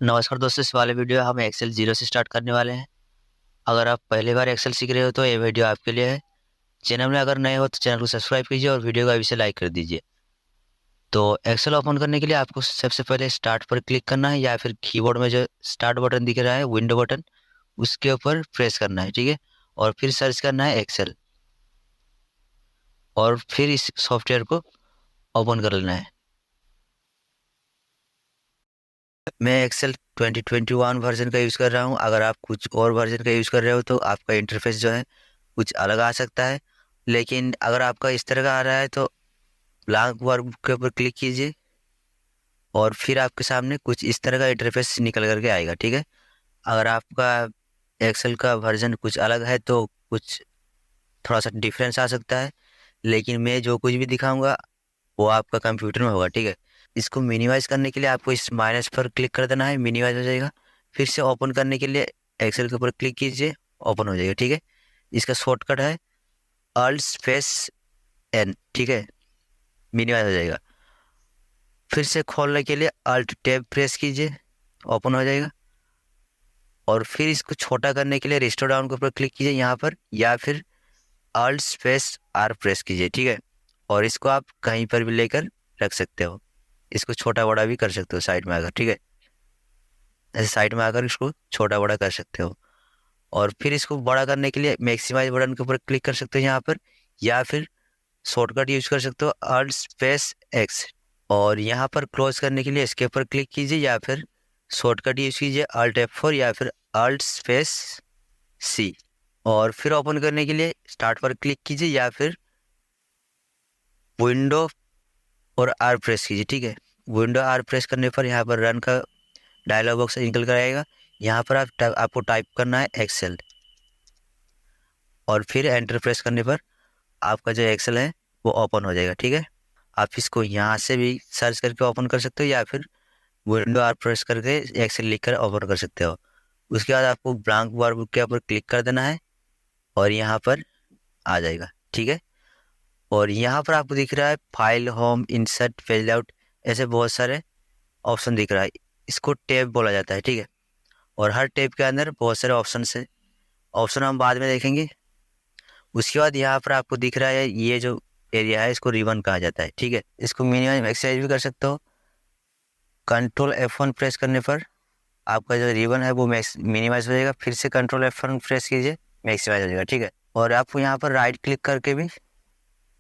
नमस्कार दोस्तों, इस वाले वीडियो हम एक्सेल जीरो से स्टार्ट करने वाले हैं। अगर आप पहली बार एक्सेल सीख रहे हो तो ये वीडियो आपके लिए है। चैनल में अगर नए हो तो चैनल को सब्सक्राइब कीजिए और वीडियो को अभी से लाइक कर दीजिए। तो एक्सेल ओपन करने के लिए आपको सबसे पहले स्टार्ट पर क्लिक करना है, या फिर कीबोर्ड में जो स्टार्ट बटन दिख रहा है, विंडो बटन, उसके ऊपर प्रेस करना है, ठीक है। और फिर सर्च करना है एक्सेल, और फिर इस सॉफ्टवेयर को ओपन कर लेना है। मैं एक्सेल 2021 वर्जन का यूज़ कर रहा हूँ। अगर आप कुछ और वर्जन का यूज़ कर रहे हो तो आपका इंटरफेस जो है कुछ अलग आ सकता है। लेकिन अगर आपका इस तरह का आ रहा है तो ब्लैंक वर्क के ऊपर क्लिक कीजिए और फिर आपके सामने कुछ इस तरह का इंटरफेस निकल करके आएगा, ठीक है। अगर आपका एक्सेल का वर्जन कुछ अलग है तो कुछ थोड़ा सा डिफरेंस आ सकता है, लेकिन मैं जो कुछ भी दिखाऊंगा वो आपका कंप्यूटर में होगा, ठीक है। इसको मिनिमाइज करने के लिए आपको इस माइनस पर क्लिक कर देना है, मिनिमाइज हो जाएगा। फिर से ओपन करने के लिए एक्सेल के ऊपर क्लिक कीजिए, ओपन हो जाएगा, ठीक है। इसका शॉर्टकट है अल्ट स्पेस एन, ठीक है, मिनिमाइज हो जाएगा। फिर से खोलने के लिए अल्ट टैब प्रेस कीजिए, ओपन हो जाएगा। और फिर इसको छोटा करने के लिए रिस्टोर डाउन के ऊपर क्लिक कीजिए यहाँ पर, या फिर अल्ट स्पेस आर प्रेस कीजिए, ठीक है। और इसको आप कहीं पर भी लेकर रख सकते हो, इसको छोटा बड़ा भी कर सकते हो साइड में आकर, ठीक है। ऐसे साइड में आकर इसको छोटा बड़ा कर सकते हो। और फिर इसको बड़ा करने के लिए मैक्सिमाइज बटन के ऊपर क्लिक कर सकते हो यहाँ पर, या फिर शॉर्टकट यूज कर सकते हो अल्ट स्पेस एक्स। और यहाँ पर क्लोज करने के लिए इसके ऊपर क्लिक कीजिए, या फिर शॉर्टकट यूज कीजिए अल्ट F4 या फिर अल्ट स्पेस सी। और फिर ओपन करने के लिए स्टार्ट पर क्लिक कीजिए, या फिर विंडो और आर प्रेस कीजिए, ठीक है। विंडो आर प्रेस करने पर यहाँ पर रन का डायलॉग बॉक्स निकल कर आएगा। यहाँ पर आपको टाइप करना है एक्सेल, और फिर एंटर प्रेस करने पर आपका जो एक्सेल है वो ओपन हो जाएगा, ठीक है। आप इसको यहाँ से भी सर्च करके ओपन कर सकते हो, या फिर विंडो आर प्रेस करके एक्सेल लिख कर ओपन कर सकते हो। उसके बाद आपको ब्लैंक वर्कबुक के ऊपर क्लिक कर देना है और यहाँ पर आ जाएगा, ठीक है। और यहाँ पर आपको दिख रहा है file, home, insert, page layout, ऐसे बहुत सारे ऑप्शन दिख रहा है। इसको टैब बोला जाता है, ठीक है। और हर टैब के अंदर बहुत सारे ऑप्शन है, ऑप्शन हम बाद में देखेंगे। उसके बाद यहाँ पर आपको दिख रहा है ये जो एरिया है इसको रिबन कहा जाता है, ठीक है। इसको मिनिमाइज मैक्सिमाइज भी कर सकते हो। कंट्रोल F1 प्रेस करने पर आपका जो रिबन है वो मिनिमाइज हो जाएगा। फिर से कंट्रोल F1 प्रेस कीजिए, मैक्सिमाइज हो जाएगा, ठीक है। और आपको यहाँ पर राइट क्लिक करके भी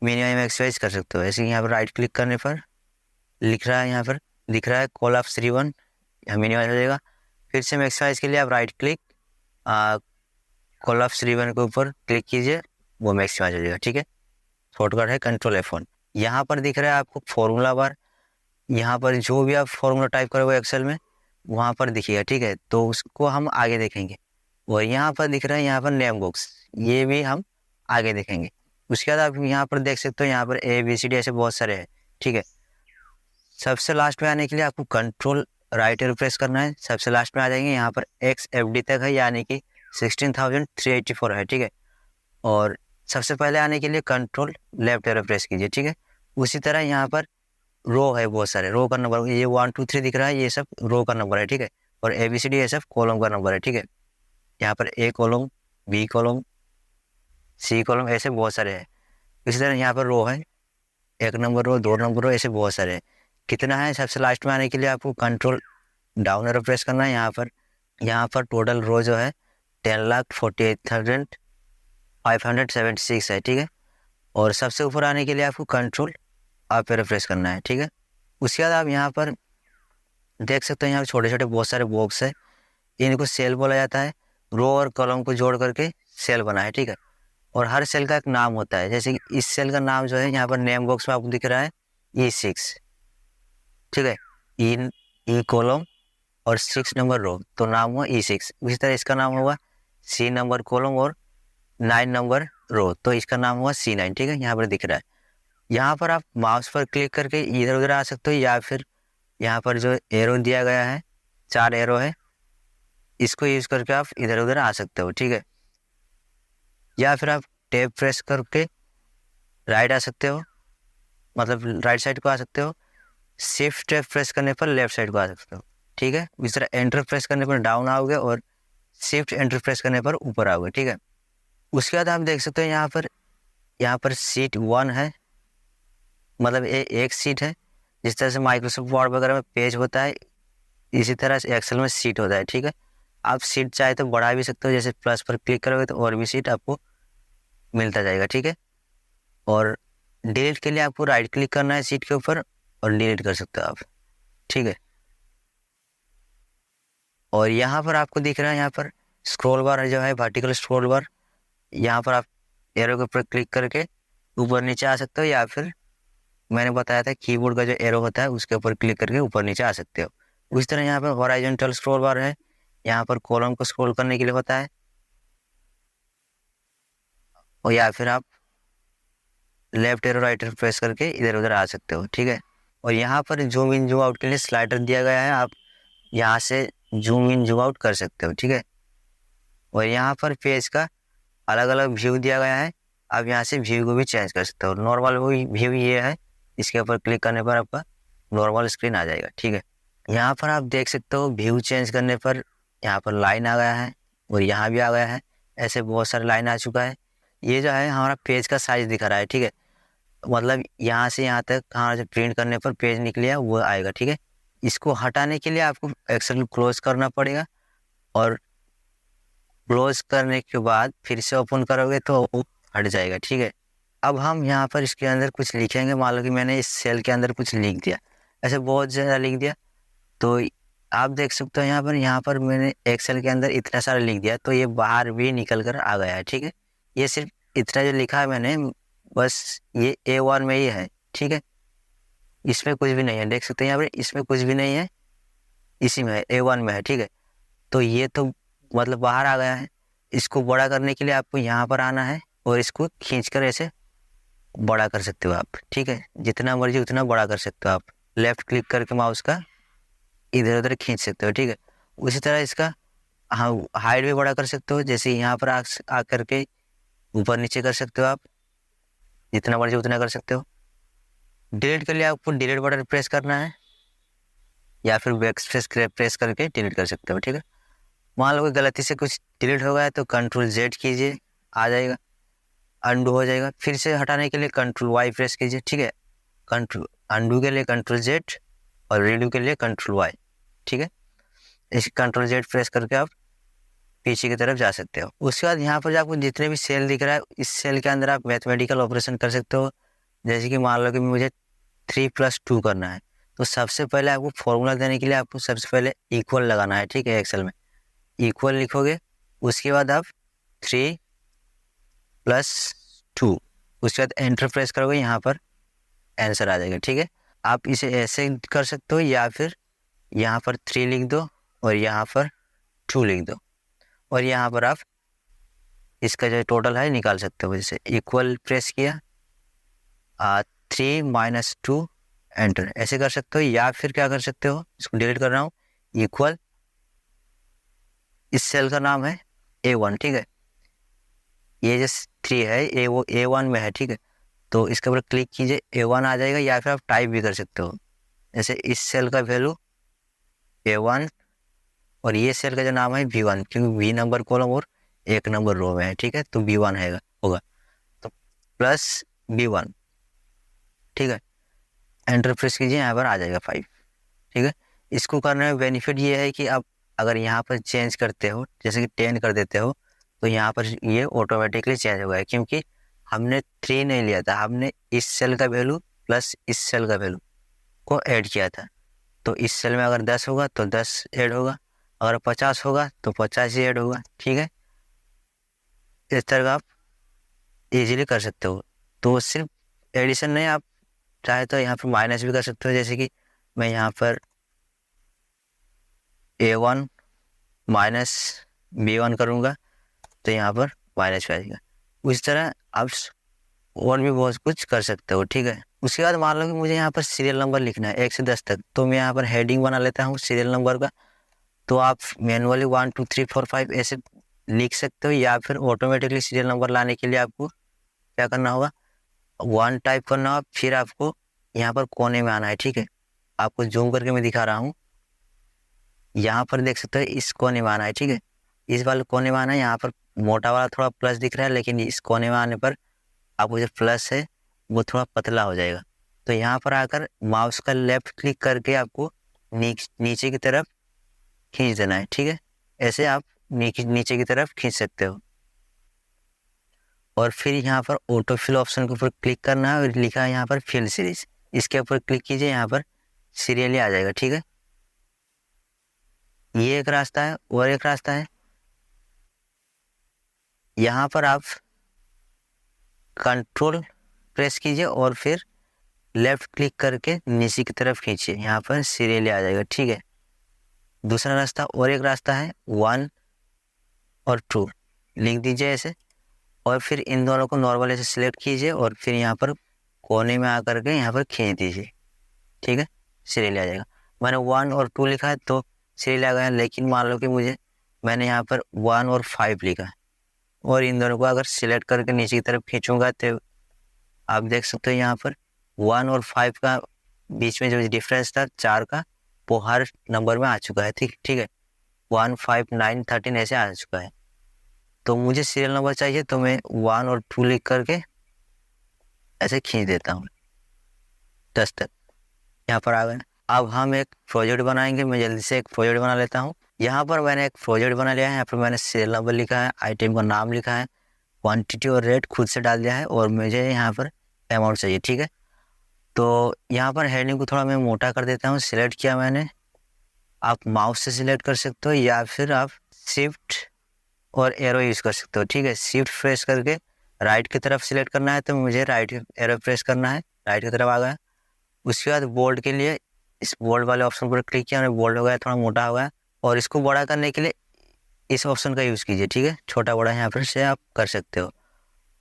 मिनिमाइज मैक्सिमाइज कर सकते हो। ऐसे यहाँ पर राइट क्लिक करने पर लिख रहा है, यहाँ पर दिख रहा है कोलैप्स रिबन, यहाँ मिनिमाइज हो जाएगा। फिर से मैक्सिमाइज के लिए आप राइट क्लिक कोलैप्स रिबन के ऊपर क्लिक कीजिए, वो मैक्सिमाइज हो जाएगा, ठीक है। शॉर्टकट है कंट्रोल F1। यहाँ पर दिख रहा है आपको फॉर्मूला बार, यहाँ पर जो भी आप फॉर्मूला टाइप करोगे एक्सेल में वहाँ पर दिखेगा, ठीक है। तो उसको हम आगे देखेंगे। और यहाँ पर दिख रहा है यहाँ पर नेम बॉक्स, ये भी हम आगे देखेंगे। उसके बाद आप यहाँ पर देख सकते हो यहाँ पर ABCD ऐसे बहुत सारे हैं, ठीक है। सबसे लास्ट में आने के लिए आपको कंट्रोल राइट एरो प्रेस करना है, सबसे लास्ट में आ जाएंगे। यहाँ पर XFD तक है, यानी कि 16,384 है, ठीक है। और सबसे पहले आने के लिए कंट्रोल लेफ्ट एरो प्रेस कीजिए, ठीक है। उसी तरह यहाँ पर रो है, बहुत सारे रो का नंबर, ये 1 2 3 दिख रहा है, ये सब रो का नंबर है, ठीक है। और ABCD ये सब कॉलम का नंबर है, ठीक है। यहाँ पर A column, B column, C column, ऐसे बहुत सारे हैं। इसी तरह यहाँ पर रो है, 1 नंबर रो, 2 नंबर रो, ऐसे बहुत सारे हैं। कितना है, सबसे लास्ट में आने के लिए आपको कंट्रोल डाउन एरो प्रेस करना है। यहाँ पर टोटल रो जो है 10,48,576 है, ठीक है। और सबसे ऊपर आने के लिए आपको कंट्रोल अप एरो प्रेस करना है, ठीक है। उसके बाद आप यहाँ पर देख सकते हो यहाँ पर छोटे छोटे बहुत सारे बॉक्स है, इनको सेल बोला जाता है। रो और कॉलम को जोड़ करके सेल बना है, ठीक है। और हर सेल का एक नाम होता है, जैसे कि इस सेल का नाम जो है यहाँ पर नेम बॉक्स में आपको दिख रहा है E6, ठीक है। ई कॉलम और 6 नंबर रो, तो नाम हुआ E6। उसी तरह इसका नाम होगा C नंबर कॉलम और 9 नंबर रो, तो इसका नाम हुआ C9, ठीक है। यहाँ पर दिख रहा है। यहाँ पर आप माउस पर क्लिक करके इधर उधर आ सकते हो, या फिर यहाँ पर जो एरो दिया गया है, 4 एरो है, इसको यूज करके आप इधर उधर आ सकते हो, ठीक है। या फिर आप टैब प्रेस करके राइट आ सकते हो, मतलब राइट साइड को आ सकते हो। शिफ्ट प्रेस करने पर लेफ्ट साइड को आ सकते हो, ठीक है। इस तरह एंटर प्रेस करने पर डाउन आओगे और शिफ्ट एंटर प्रेस करने पर ऊपर आओगे, ठीक है। उसके बाद आप देख सकते हो यहाँ पर सीट 1 है, मतलब एक सीट है। जिस तरह से माइक्रोसॉफ्ट वर्ड वगैरह में पेज होता है, इसी तरह से एक्सेल में सीट होता है, ठीक है। आप सीट चाहे तो बढ़ा भी सकते हो, जैसे प्लस पर क्लिक करोगे तो और भी सीट आपको मिलता जाएगा, ठीक है। और डिलीट के लिए आपको राइट क्लिक करना है सीट के ऊपर और डिलीट कर सकते हो आप, ठीक है। और यहाँ पर आपको दिख रहा है, यहाँ पर स्क्रॉल बार जो है, वर्टिकल स्क्रॉल बार, यहाँ पर आप एरो के ऊपर क्लिक करके ऊपर नीचे आ सकते हो, या फिर मैंने बताया था कीबोर्ड का जो एरो होता है उसके ऊपर क्लिक करके ऊपर नीचे आ सकते हो। उस तरह यहाँ पर हॉराइजॉन्टल स्क्रॉल बार है, यहाँ पर कॉलम को स्क्रॉल करने के लिए होता है, और या फिर आप left arrow right arrow press करके इधर उधर आ सकते हो, ठीक है। और यहाँ पर जूम इन जूम आउट के लिए स्लाइडर दिया गया है, आप यहाँ से जूम इन जूम आउट कर सकते हो, ठीक है। और यहाँ पर पेज का अलग अलग व्यू दिया गया है, आप यहाँ से व्यू को भी चेंज कर सकते हो। नॉर्मल व्यू ये है, इसके ऊपर क्लिक करने पर आपका नॉर्मल स्क्रीन आ जाएगा, ठीक है। यहाँ पर आप देख सकते हो व्यू चेंज करने पर यहाँ पर लाइन आ गया है और यहाँ भी आ गया है, ऐसे बहुत सारे लाइन आ चुका है। ये जो है हमारा पेज का साइज दिखा रहा है, ठीक है। मतलब यहाँ से यहाँ तक हमारा जो प्रिंट करने पर पेज निकले वो आएगा, ठीक है। इसको हटाने के लिए आपको एक्सेल क्लोज करना पड़ेगा, और क्लोज करने के बाद फिर से ओपन करोगे तो वो हट जाएगा, ठीक है। अब हम यहाँ पर इसके अंदर कुछ लिखेंगे। मान लो कि मैंने इस सेल के अंदर कुछ लिख दिया, ऐसे बहुत ज़्यादा लिख दिया, तो आप देख सकते हो यहाँ पर मैंने एक्सेल के अंदर इतना सारा लिख दिया, तो ये बाहर भी निकल कर आ गया है, ठीक है। ये सिर्फ इतना जो लिखा है मैंने, बस ये A1 में ही है, ठीक है। इसमें कुछ भी नहीं है, देख सकते हैं यहाँ पर इसमें कुछ भी नहीं है, इसी में है, A1 में है, ठीक है। तो ये तो मतलब बाहर आ गया है। इसको बड़ा करने के लिए आपको यहाँ पर आना है और इसको खींचकर ऐसे बड़ा कर सकते हो आप, ठीक है। जितना मर्जी उतना बड़ा कर सकते हो आप, लेफ्ट क्लिक करके माउस का इधर उधर खींच सकते हो, ठीक है। उसी तरह इसका हाँ हाइट भी बड़ा कर सकते हो, जैसे यहाँ पर आ करके ऊपर नीचे कर सकते हो आप, जितना मर्जी उतना कर सकते हो। डिलीट के लिए आपको डिलीट बटन प्रेस करना है, या फिर बैक प्रेस करके डिलीट कर सकते हो, ठीक है। मान लो कि गलती से कुछ डिलीट हो गया तो कंट्रोल Z कीजिए, आ जाएगा, अंडू हो जाएगा। फिर से हटाने के लिए कंट्रोल Y प्रेस कीजिए, ठीक है। कंट्रोल अंडू के लिए कंट्रोल Z और रीडू के लिए कंट्रोल Y, ठीक है। इस कंट्रोल Z प्रेस करके आप पीछे की तरफ जा सकते हो। उसके बाद यहाँ पर आपको जितने भी सेल दिख रहा है, इस सेल के अंदर आप मैथमेटिकल ऑपरेशन कर सकते हो। जैसे कि मान लो कि मुझे 3+2 करना है, तो सबसे पहले आपको फॉर्मूला देने के लिए आपको सबसे पहले इक्वल लगाना है, ठीक है। एक्सेल में इक्वल लिखोगे, उसके बाद आप 3+2, उसके बाद एंटर प्रेस करोगे, यहाँ पर आंसर आ जाएगा, ठीक है। आप इसे ऐसे कर सकते हो, या फिर यहाँ पर 3 लिख दो और यहाँ पर 2 लिख दो, और यहाँ पर आप इसका जो टोटल है निकाल सकते हो। जैसे इक्वल प्रेस किया, 3 - 2 एंटर, ऐसे कर सकते हो। या फिर क्या कर सकते हो, इसको डिलीट कर रहा हूँ, इक्वल, इस सेल का नाम है A1, ठीक है। ये जो 3 है वो A1 में है, ठीक है। तो इसके ऊपर क्लिक कीजिए, A1 आ जाएगा, या फिर आप टाइप भी कर सकते हो। जैसे इस सेल का वैल्यू A1 और ये सेल का जो नाम है B1, क्योंकि B नंबर कॉलम और 1 नंबर रो में है, ठीक है। तो B1 होगा, तो प्लस B1, ठीक है। एंटर प्रेस कीजिए, यहाँ पर आ जाएगा 5, ठीक है। इसको करने में बेनिफिट ये है कि आप अगर यहाँ पर चेंज करते हो, जैसे कि 10 कर देते हो, तो यहाँ पर ये ऑटोमेटिकली चेंज होगा, क्योंकि हमने 3 नहीं लिया था, हमने इस सेल का वैल्यू प्लस इस सेल का वैल्यू को ऐड किया था। तो इस सेल में अगर 10 होगा तो 10 ऐड होगा, अगर 50 होगा तो 50 ही ऐड होगा, ठीक है। इस तरह का आप इजीली कर सकते हो। तो सिर्फ एडिशन नहीं, आप चाहे तो यहाँ पर माइनस भी कर सकते हो। जैसे कि मैं यहाँ पर A1 माइनस B1 करूँगा, तो यहाँ पर माइनस आ जाएगा। उस तरह आप और भी बहुत कुछ कर सकते हो, ठीक है। उसके बाद मान लो कि मुझे यहाँ पर सीरियल नंबर लिखना है 1 से 10 तक, तो मैं यहाँ पर हेडिंग बना लेता हूँ सीरियल नंबर का। तो आप मैनुअली 1 2 3 4 5 ऐसे लिख सकते हो, या फिर ऑटोमेटिकली सीरियल नंबर लाने के लिए आपको क्या करना होगा, वन टाइप करना हो, फिर आपको यहाँ पर कोने में आना है, ठीक है। आपको जूम करके मैं दिखा रहा हूँ, यहाँ पर देख सकते हो इस कोने में आना है, ठीक है। इस वाले कोने में आना है, यहाँ पर मोटा वाला थोड़ा प्लस दिख रहा है, लेकिन इस कोने में आने पर आपको जो प्लस है वो थोड़ा पतला हो जाएगा। तो यहाँ पर आकर माउस का लेफ्ट क्लिक करके आपको नीचे की तरफ खींच देना है, ठीक है। ऐसे आप नीचे की तरफ खींच सकते हो। और फिर यहाँ पर ऑटो फिल ऑप्शन के ऊपर क्लिक करना है और लिखा है यहाँ पर फिल सीरीज, इसके ऊपर क्लिक कीजिए, यहाँ पर सीरियली आ जाएगा, ठीक है। ये एक रास्ता है। और एक रास्ता है, यहाँ पर आप कंट्रोल प्रेस कीजिए और फिर लेफ्ट क्लिक करके नीचे की तरफ खींचिए, यहाँ पर सीरियली आ जाएगा, ठीक है। दूसरा रास्ता, और एक रास्ता है 1 और 2 लिख दीजिए ऐसे, और फिर इन दोनों को नॉर्मल ऐसे सिलेक्ट कीजिए और फिर यहाँ पर कोने में आकर के यहाँ पर खींच दीजिए, ठीक है। सीरियल आ जाएगा। मैंने 1 और 2 लिखा है तो सीरियल आ गया, लेकिन मान लो कि मैंने यहाँ पर 1 और 5 लिखा है, और इन दोनों को अगर सिलेक्ट करके नीचे की तरफ खींचूंगा तो आप देख सकते हो यहाँ पर 1 और 5 का बीच में जो डिफरेंस था 4 का, वो हर नंबर में आ चुका है, ठीक है। 1, 5, 9, 13 ऐसे आ चुका है। तो मुझे सीरियल नंबर चाहिए, तो मैं 1 और 2 लिख करके ऐसे खींच देता हूँ 10 तक, यहाँ पर आ गए। अब हम एक प्रोजेक्ट बनाएंगे। मैं जल्दी से एक प्रोजेक्ट बना लेता हूँ। यहाँ पर मैंने एक प्रोजेक्ट बना लिया है। यहाँ पर मैंने सीरियल नंबर लिखा है, आइटम का नाम लिखा है, क्वांटिटी और रेट खुद से डाल दिया है, और मुझे यहाँ पर अमाउंट चाहिए, ठीक है। तो यहाँ पर हेडिंग को थोड़ा मैं मोटा कर देता हूँ। सिलेक्ट किया मैंने, आप माउस से सिलेक्ट कर सकते हो या फिर आप शिफ्ट और एरो यूज़ कर सकते हो, ठीक है। शिफ्ट प्रेस करके राइट की तरफ सिलेक्ट करना है, तो मुझे राइट एरो प्रेस करना है, राइट की तरफ आ गया। उसके बाद बोल्ड के लिए इस बोल्ड वाले ऑप्शन पर क्लिक किया, बोल्ड हो गया, थोड़ा मोटा हो गया। और इसको बड़ा करने के लिए इस ऑप्शन का यूज़ कीजिए, ठीक है। छोटा बड़ा यहाँ पर से आप कर सकते हो।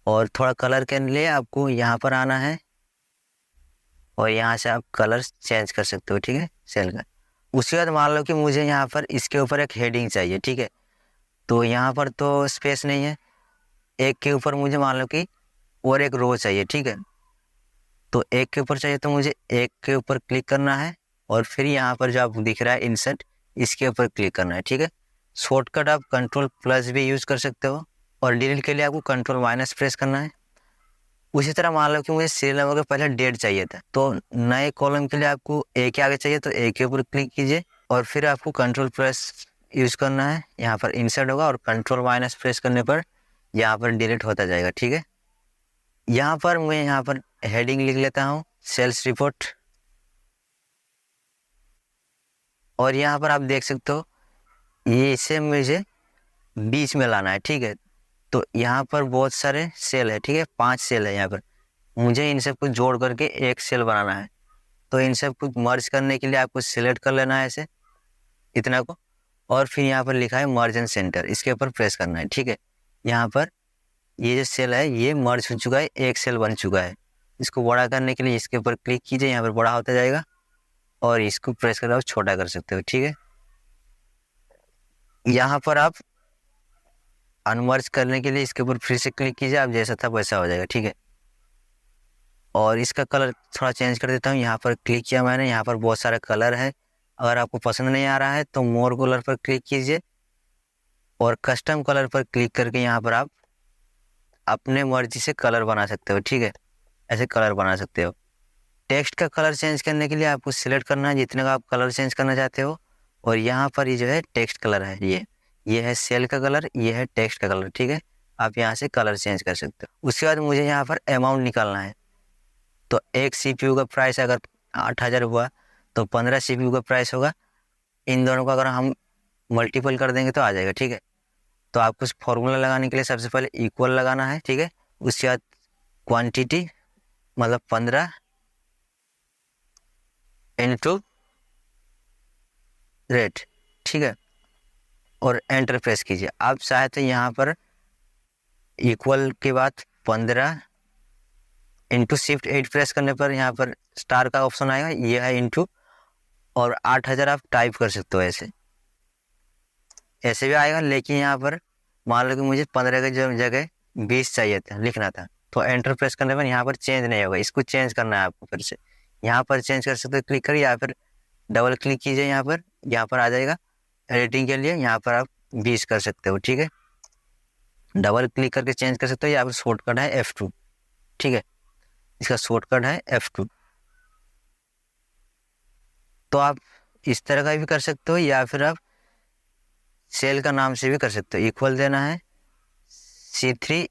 और थोड़ा कलर के लिए आपको यहाँ पर आना है और यहाँ से आप कलर चेंज कर सकते हो, ठीक है, सेल का। उसके बाद मान लो कि मुझे यहाँ पर इसके ऊपर एक हेडिंग चाहिए, ठीक है। तो यहाँ पर तो स्पेस नहीं है, एक के ऊपर मुझे मान लो कि और एक रो चाहिए, ठीक है। तो एक के ऊपर चाहिए तो मुझे एक के ऊपर क्लिक करना है और फिर यहाँ पर जो आप दिख रहा है इंसर्ट, इसके ऊपर क्लिक करना है, ठीक है। शॉर्टकट आप कंट्रोल प्लस भी यूज़ कर सकते हो, और डिलीट के लिए आपको कंट्रोल माइनस प्रेस करना है। उसी तरह मान लो कि मुझे सीरियल नंबर के पहले डेट चाहिए था, तो नए कॉलम के लिए आपको एक के आगे चाहिए तो एक के ऊपर क्लिक कीजिए और फिर आपको कंट्रोल प्लस यूज़ करना है। यहाँ पर इंसर्ट होगा और कंट्रोल माइनस प्रेस करने पर यहाँ पर डिलीट होता जाएगा, ठीक है। यहाँ पर मैं यहाँ पर हेडिंग लिख लेता हूँ, सेल्स रिपोर्ट। और यहाँ पर आप देख सकते हो ये इसे मुझे बीच में लाना है, ठीक है। तो यहाँ पर बहुत सारे सेल है, ठीक है, 5 सेल है यहाँ पर। मुझे इन सबको जोड़ करके एक सेल बनाना है। तो इन सबको मर्ज करने के लिए आपको सिलेक्ट कर लेना है ऐसे इतना को, और फिर यहाँ पर लिखा है मर्ज एंड सेंटर, इसके ऊपर प्रेस करना है, ठीक है। यहाँ पर ये जो सेल है ये मर्ज हो चुका है, एक सेल बन चुका है। इसको बड़ा करने के लिए इसके ऊपर क्लिक कीजिए, यहाँ पर बड़ा होता जाएगा, और इसको प्रेस कर आप छोटा कर सकते हो, ठीक है। यहाँ पर आप अनमर्ज करने के लिए इसके ऊपर फिर से क्लिक कीजिए, आप जैसा था वैसा हो जाएगा, ठीक है। और इसका कलर थोड़ा चेंज कर देता हूँ। यहाँ पर क्लिक किया मैंने, यहाँ पर बहुत सारा कलर है। अगर आपको पसंद नहीं आ रहा है तो मोर कलर पर क्लिक कीजिए और कस्टम कलर पर क्लिक करके यहाँ पर आप अपने मर्जी से कलर बना सकते हो, ठीक है। ऐसे कलर बना सकते हो। टेक्स्ट का कलर चेंज करने के लिए आपको सिलेक्ट करना है जितने का आप कलर चेंज करना चाहते हो, और यहाँ पर ये जो है टेक्स्ट कलर है, ये है सेल का कलर, ये है टेक्स्ट का कलर, ठीक है। आप यहाँ से कलर चेंज कर सकते हो। उसके बाद मुझे यहाँ पर अमाउंट निकालना है। तो एक CPU का प्राइस अगर 8,000 हुआ तो 15 CPU का प्राइस होगा। इन दोनों को अगर हम मल्टीपल कर देंगे तो आ जाएगा, ठीक है। तो आपको उस फॉर्मूला लगाने के लिए सबसे पहले इक्वल लगाना है, ठीक है। उसके बाद क्वांटिटी मतलब 15 इंटू रेट, ठीक है, और एंटर प्रेस कीजिए। आप चाहे तो यहाँ पर इक्वल के बाद 15 इंटू शिफ्ट 8 प्रेस करने पर यहाँ पर स्टार का ऑप्शन आएगा, ये है इंटू, और 8,000 आप टाइप कर सकते हो ऐसे ऐसे भी आएगा। लेकिन यहाँ पर मान लो कि मुझे 15 की जगह 20 चाहिए था, लिखना था, तो एंटर प्रेस करने पर यहाँ पर चेंज नहीं होगा, इसको चेंज करना है आपको फिर से। यहाँ पर चेंज कर सकते हो, क्लिक करिए या फिर डबल क्लिक कीजिए, यहाँ पर आ जाएगा एडिटिंग के लिए, यहाँ पर आप 20 कर सकते हो, ठीक है। डबल क्लिक करके चेंज कर सकते हो, यहाँ पर शॉर्टकट है F2, ठीक है, इसका शॉर्टकट है F2। तो आप इस तरह का भी कर सकते हो या फिर आप सेल का नाम से भी कर सकते हो। इक्वल देना है C3,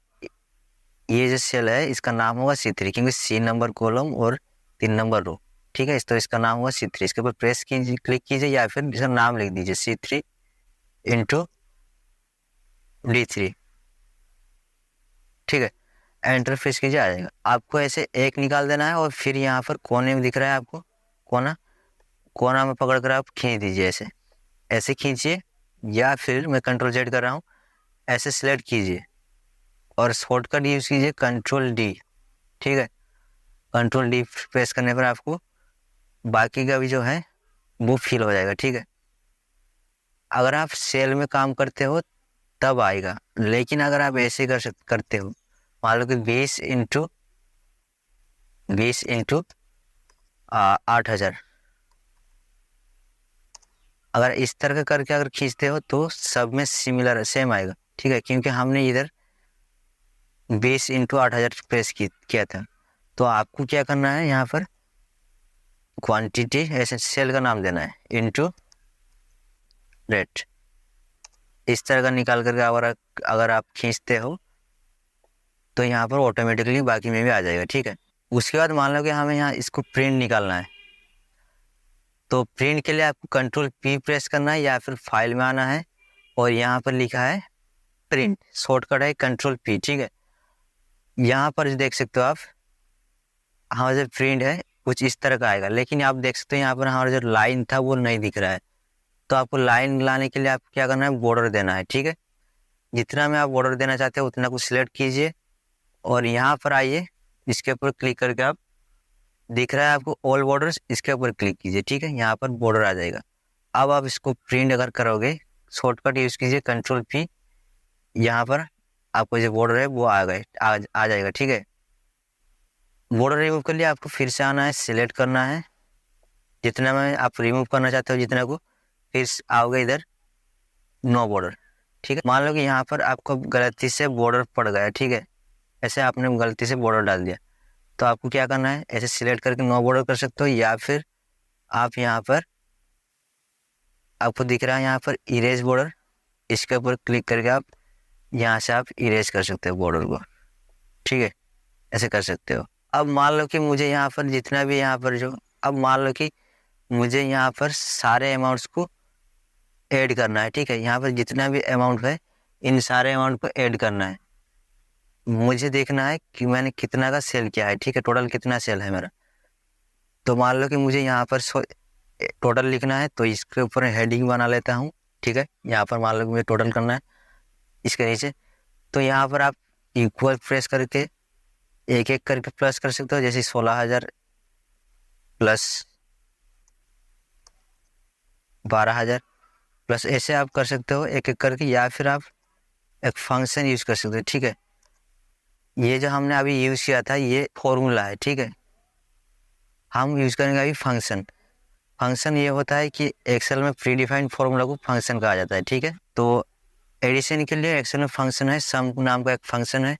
ये जो सेल है इसका नाम होगा C3, क्योंकि C नंबर कॉलम और 3 नंबर रो, ठीक है। तो इसका नाम होगा C3। इसके ऊपर प्रेस कीजिए, क्लिक कीजिए या फिर इसका नाम लिख दीजिए C3 इंटू D3, ठीक है। एंटर प्रेस कीजिए, आ जाएगा। आपको ऐसे एक निकाल देना है और फिर यहाँ पर कोने में दिख रहा है आपको कोना में पकड़ कर आप खींच दीजिए, ऐसे खींचिए, या फिर मैं Ctrl Z कर रहा हूँ, ऐसे सिलेक्ट कीजिए और शॉर्टकट यूज कीजिए Ctrl D, ठीक है। Ctrl D प्रेस करने पर आपको बाकी का भी जो है वो फिल हो जाएगा, ठीक है। अगर आप सेल में काम करते हो तब आएगा, लेकिन अगर आप ऐसे करते हो, मान लो कि 20 इंटू 8000, अगर इस तरह का करके अगर खींचते हो तो सब में सिमिलर सेम आएगा, ठीक है, क्योंकि हमने इधर 20 इंटू 8000 प्रेस किया था। तो आपको क्या करना है, यहाँ पर क्वांटिटी ऐसे सेल का नाम देना है इंटू रेट, इस तरह का निकाल करके अगर आप खींचते हो तो यहाँ पर ऑटोमेटिकली बाकी में भी आ जाएगा, ठीक है। उसके बाद मान लो कि हमें यहाँ इसको प्रिंट निकालना है, तो प्रिंट के लिए आपको Ctrl P प्रेस करना है या फिर फाइल में आना है और यहाँ पर लिखा है प्रिंट, शॉर्टकट है Ctrl P, ठीक है। यहाँ पर देख सकते हो आप, हमारा जो प्रिंट है कुछ इस तरह का आएगा, लेकिन आप देख सकते हो यहाँ पर हमारा जो लाइन था वो नहीं दिख रहा है। तो आपको लाइन लाने के लिए आपको क्या करना है, बॉर्डर देना है, ठीक है। जितना में आप बॉर्डर देना चाहते हो उतना को सिलेक्ट कीजिए और यहाँ पर आइए, इसके ऊपर क्लिक करके आप, दिख रहा है आपको ऑल बॉर्डर्स, इसके ऊपर क्लिक कीजिए, ठीक है, यहाँ पर बॉर्डर आ जाएगा। अब आप इसको प्रिंट अगर करोगे, शॉर्टकट यूज कीजिए Ctrl P, यहाँ पर आपको जो बॉर्डर है वो आ जाएगा, ठीक है। बॉर्डर रिमूव के लिए आपको फिर से आना है, सिलेक्ट करना है जितना में आप रिमूव करना चाहते हो जितना को, फिर आओगे इधर नो बॉर्डर, ठीक है। मान लो कि यहाँ पर आपको गलती से बॉर्डर पड़ गया, ठीक है, ऐसे आपने गलती से बॉर्डर डाल दिया, तो आपको क्या करना है, ऐसे सिलेक्ट करके नो बॉर्डर कर सकते हो, या फिर आप यहाँ पर आपको दिख रहा है यहाँ पर इरेज बॉर्डर, इसके ऊपर क्लिक करके आप यहाँ से आप इरेज कर सकते हो बॉर्डर को, ठीक है, ऐसे कर सकते हो। अब मान लो कि मुझे यहाँ पर जितना भी यहाँ पर जो, अब मान लो कि मुझे यहाँ पर सारे अमाउंट्स को ऐड करना है, ठीक है, यहाँ पर जितना भी अमाउंट है इन सारे अमाउंट को ऐड करना है। मुझे देखना है कि मैंने कितना का सेल किया है, ठीक है, टोटल कितना सेल है मेरा। तो मान लो कि मुझे यहाँ पर टोटल लिखना है, तो इसके ऊपर हेडिंग बना लेता हूँ, ठीक है। यहाँ पर मान लो कि मुझे टोटल करना है इसके नीचे, तो यहाँ पर आप इक्वल प्रेस करके एक एक करके प्लस कर सकते हो, जैसे 16,000 प्लस 12,000 प्लस, ऐसे आप कर सकते हो एक एक करके, या फिर आप एक फंक्शन यूज कर सकते हो, ठीक है। ये जो हमने अभी यूज किया था ये फॉर्मूला है, ठीक है, हम यूज करेंगे अभी फंक्शन। फंक्शन ये होता है कि एक्सेल में प्री डिफाइंड फॉर्मूला को फंक्शन कहा जाता है, ठीक है। तो एडिशन के लिए एक्सेल में फंक्शन है, सम नाम का एक फंक्शन है।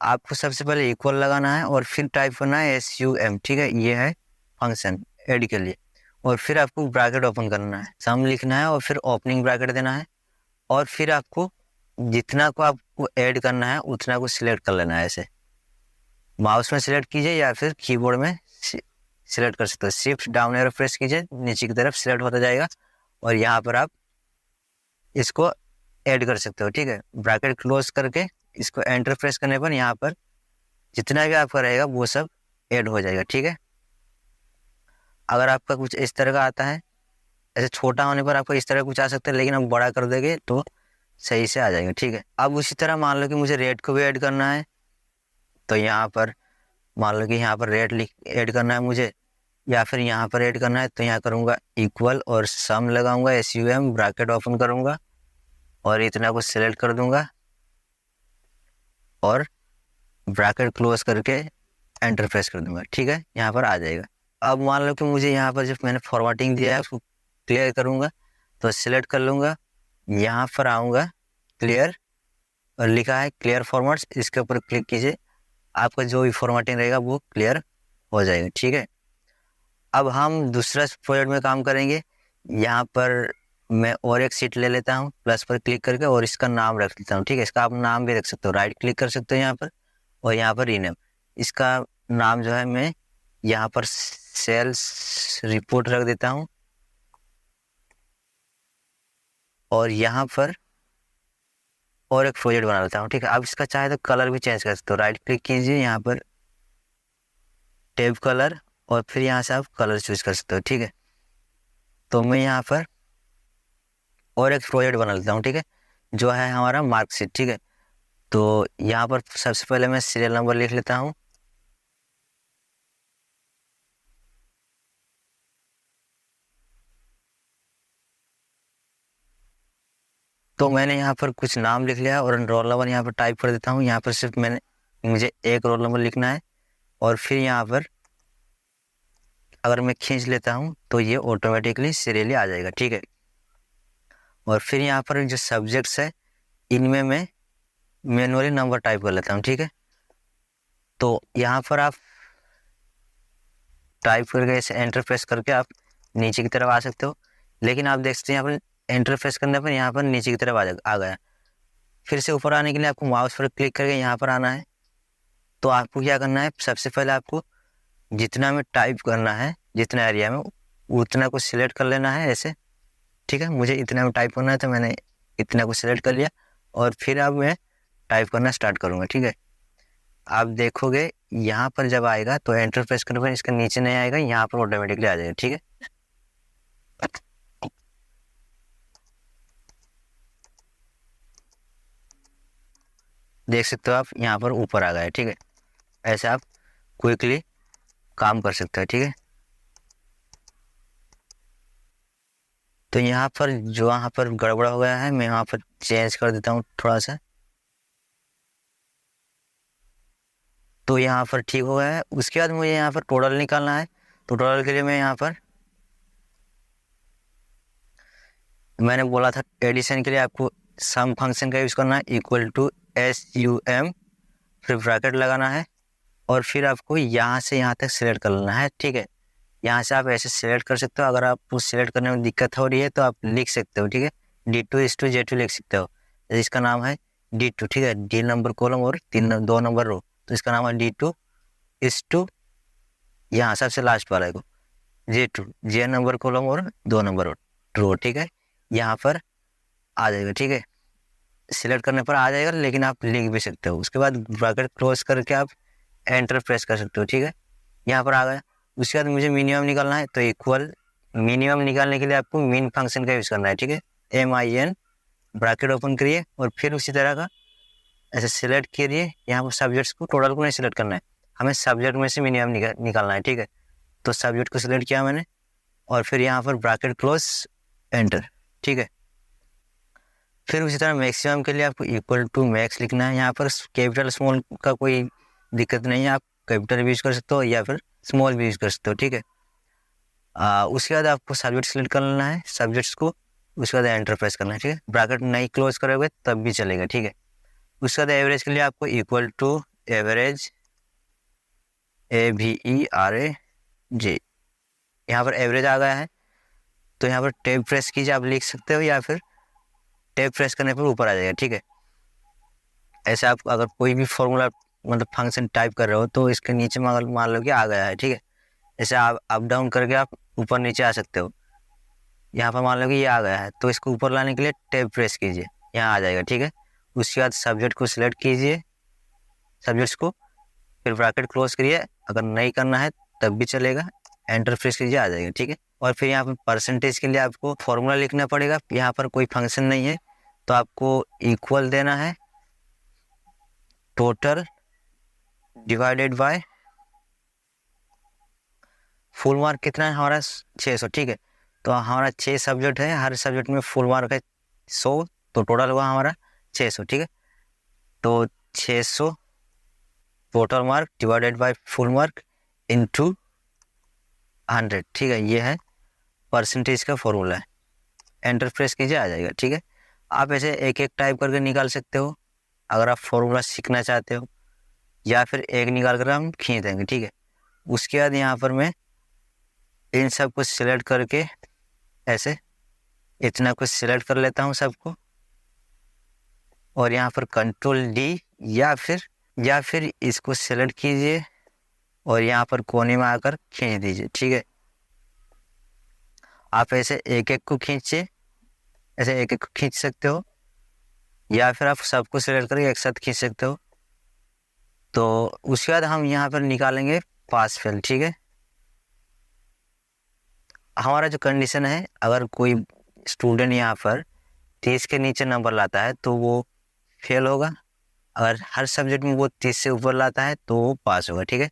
आपको सबसे पहले इक्वल लगाना है और फिर टाइप करना है SUM, ठीक है, ये है फंक्शन ऐड के लिए। और फिर आपको ब्रैकेट ओपन करना है, सम लिखना है और फिर ओपनिंग ब्रैकेट देना है, और फिर आपको जितना को आपको ऐड करना है उतना को सिलेक्ट कर लेना है। ऐसे माउस में सिलेक्ट कीजिए या फिर कीबोर्ड में सिलेक्ट कर सकते हो, शिफ्ट डाउन एरो प्रेस कीजिए, नीचे की तरफ सिलेक्ट होता जाएगा और यहाँ पर आप इसको ऐड कर सकते हो, ठीक है। ब्रैकेट क्लोज करके इसको एंटर प्रेस करने पर यहाँ पर जितना भी आपका रहेगा वो सब ऐड हो जाएगा, ठीक है। अगर आपका कुछ इस तरह का आता है, ऐसे छोटा होने पर आपको इस तरह कुछ आ सकता है, लेकिन आप बड़ा कर देंगे तो सही से आ जाएगा, ठीक है। अब उसी तरह मान लो कि मुझे रेट को भी ऐड करना है, तो यहाँ पर मान लो कि यहाँ पर रेट ऐड करना है मुझे, या फिर यहाँ पर ऐड करना है, तो यहाँ करूँगा इक्वल और सम लगाऊंगा, SUM ब्रैकेट ओपन करूँगा और इतना को सिलेक्ट कर दूंगा और ब्रैकेट क्लोज करके एंटर प्रेस कर दूंगा, ठीक है, यहाँ पर आ जाएगा। अब मान लो कि मुझे यहाँ पर जब मैंने फॉर्मेटिंग दिया है उसको क्लियर करूँगा, तो सिलेक्ट कर लूँगा, यहाँ पर आऊँगा क्लियर, और लिखा है क्लियर फॉर्मेट्स, इसके ऊपर क्लिक कीजिए, आपका जो भी फॉर्मेटिंग रहेगा वो क्लियर हो जाएगा, ठीक है। अब हम दूसरा प्रोजेक्ट में काम करेंगे। यहाँ पर मैं और एक सीट ले लेता हूँ, प्लस पर क्लिक करके, और इसका नाम रख लेता हूँ, ठीक है। इसका आप नाम भी रख सकते हो, राइट क्लिक कर सकते हो यहाँ पर, और यहाँ पर रीनेम। इसका नाम जो है मैं यहाँ पर सेल्स रिपोर्ट रख देता हूँ, और यहाँ पर और एक प्रोजेक्ट बना लेता हूँ, ठीक है। अब इसका चाहे तो कलर भी चेंज कर सकते हो, राइट क्लिक कीजिए यहाँ पर टैब कलर, और फिर यहाँ से आप कलर चूज कर सकते हो, ठीक है। तो मैं यहाँ पर और एक प्रोजेक्ट बना लेता हूँ, ठीक है, जो है हमारा मार्कशीट, ठीक है। तो यहाँ पर सबसे पहले मैं सीरियल नंबर लिख लेता हूँ, तो मैंने यहाँ पर कुछ नाम लिख लिया और रोल नंबर यहाँ पर टाइप कर देता हूँ। यहाँ पर सिर्फ मुझे एक रोल नंबर लिखना है, और फिर यहाँ पर अगर मैं खींच लेता हूँ तो ये ऑटोमेटिकली सीरियली आ जाएगा, ठीक है। और फिर यहाँ पर जो सब्जेक्ट्स है इनमें मैं मैनुअली नंबर टाइप कर लेता हूँ, ठीक है। तो यहाँ पर आप टाइप करके ऐसे एंटर प्रेस करके आप नीचे की तरफ आ सकते हो, लेकिन आप देख सकते हैं यहाँ पर एंटर प्रेस करने पर यहाँ पर नीचे की तरफ आ गया। फिर से ऊपर आने के लिए आपको माउस पर क्लिक करके यहाँ पर आना है। तो आपको क्या करना है, सबसे पहले आपको जितना में टाइप करना है, जितना एरिया में, उतना को सिलेक्ट कर लेना है ऐसे, ठीक है। मुझे इतना में टाइप करना है तो मैंने इतना को सिलेक्ट कर लिया, और फिर अब मैं टाइप करना स्टार्ट करूँगा, ठीक है। आप देखोगे यहाँ पर जब आएगा तो एंटर प्रेस करने पर इसके नीचे नहीं आएगा, यहाँ पर ऑटोमेटिकली आ जाएगा, ठीक है। देख सकते हो आप यहाँ पर ऊपर आ गया है, ठीक है। ऐसे आप क्विकली काम कर सकते हो, ठीक है। तो यहाँ पर जो यहाँ पर गड़बड़ हो गया है मैं यहाँ पर चेंज कर देता हूँ थोड़ा सा, तो यहाँ पर ठीक हो गया है। उसके बाद मुझे यहाँ पर टोटल निकालना है, तो टोटल के लिए मैं यहाँ पर मैंने बोला था एडिशन के लिए आपको सम फंक्शन का यूज़ करना है, इक्वल टू SUM, फिर ब्रैकेट लगाना है, और फिर आपको यहाँ से यहाँ तक सिलेक्ट कर लेना है, ठीक है। यहाँ से आप ऐसे सिलेक्ट कर सकते हो, अगर आपको सिलेक्ट करने में दिक्कत हो रही है तो आप लिख सकते हो, ठीक है, D2:J2 लिख सकते हो। इसका नाम है D2, ठीक है, D नंबर कॉलम और 2 नंबर रो, तो इसका नाम है D2:, यहाँ सबसे लास्ट वाला है J2, J नंबर कॉलम और 2 नंबर रो, ठीक है, यहाँ पर आ जाएगा, ठीक है। सिलेक्ट करने पर आ जाएगा, लेकिन आप लिख भी सकते हो। उसके बाद ब्रैकेट क्लोज करके आप एंटर प्रेस कर सकते हो, ठीक है, यहाँ पर आ गया। उसके बाद मुझे मिनिमम निकालना है, तो इक्वल मिनिमम निकालने के लिए आपको मीन फंक्शन का यूज़ करना है, ठीक है, MIN, ब्रैकेट ओपन करिए, और फिर उसी तरह का ऐसे सिलेक्ट करिए। यहाँ पर सब्जेक्ट्स को, टोटल को नहीं सिलेक्ट करना है, हमें सब्जेक्ट में से मिनिमम निकालना है, ठीक है। तो सब्जेक्ट को सिलेक्ट किया मैंने, और फिर यहाँ पर ब्रैकेट क्लोज एंटर, ठीक है। फिर उसी तरह मैक्सिमम के लिए आपको इक्वल टू मैक्स लिखना है। यहाँ पर कैपिटल स्मॉल का कोई दिक्कत नहीं है, आप कैपिटल भी यूज़ कर सकते हो या फिर स्मॉल भी यूज़ कर सकते हो, ठीक है। उसके बाद आपको सब्जेक्ट सेलेक्ट कर लेना है, सब्जेक्ट्स को, उसके बाद एंटर प्रेस करना है, ठीक है। ब्रैकेट नहीं क्लोज करोगे तब भी चलेगा, ठीक है। उसके बाद एवरेज के लिए आपको इक्वल टू एवरेज, AVERAJ, यहाँ पर एवरेज आ गया है, तो यहाँ पर टैब प्रेस कीजिए, आप लिख सकते हो, या फिर टैब प्रेस करने पर ऊपर आ जाएगा, ठीक है। ऐसे आप अगर कोई भी फॉर्मूला मतलब फंक्शन टाइप कर रहे हो तो इसके नीचे मान लो कि आ गया है, ठीक है। ऐसे आप अप डाउन करके आप ऊपर नीचे आ सकते हो। यहाँ पर मान लो कि ये आ गया है, तो इसको ऊपर लाने के लिए टैब प्रेस कीजिए, यहाँ आ जाएगा, ठीक है। उसके बाद सब्जेक्ट को सिलेक्ट कीजिए, सब्जेक्ट्स को, फिर ब्रैकेट क्लोज करिए, अगर नहीं करना है तब भी चलेगा, एंटर प्रेस कीजिए, आ जाएगा, ठीक है। और फिर यहाँ पर परसेंटेज के लिए आपको फॉर्मूला लिखना पड़ेगा। यहाँ पर कोई फंक्शन नहीं है, तो आपको इक्वल देना है total divided by full mark कितना है हमारा 600, ठीक है। तो हमारा 6 सब्जेक्ट है, हर सब्जेक्ट में फुल मार्क है 100, तो टोटल हुआ हमारा 600, ठीक है। तो 600 total mark divided by full mark into 100, ठीक है। ये है परसेंटेज का फॉर्मूला है। एंटर प्रेस कीजिए, आ जाएगा, ठीक है। आप ऐसे एक एक टाइप करके निकाल सकते हो अगर आप फॉर्मूला सीखना चाहते हो, या फिर एक निकाल कर हम खींच देंगे, ठीक है। उसके बाद यहाँ पर मैं इन सब को सिलेक्ट करके ऐसे इतना कुछ सिलेक्ट कर लेता हूँ सबको, और यहाँ पर कंट्रोल डी या फिर इसको सिलेक्ट कीजिए और यहाँ पर कोने में आकर खींच दीजिए, ठीक है। आप ऐसे एक एक को खींचिए, ऐसे एक एक को खींच सकते हो, या फिर आप सबको सिलेक्ट करके एक साथ खींच सकते हो। तो उसके बाद हम यहाँ पर निकालेंगे पास फेल, ठीक है। हमारा जो कंडीशन है, अगर कोई स्टूडेंट यहाँ पर 30 के नीचे नंबर लाता है तो वो फेल होगा। अगर हर सब्जेक्ट में वो 30 से ऊपर लाता है तो वो पास होगा, ठीक है।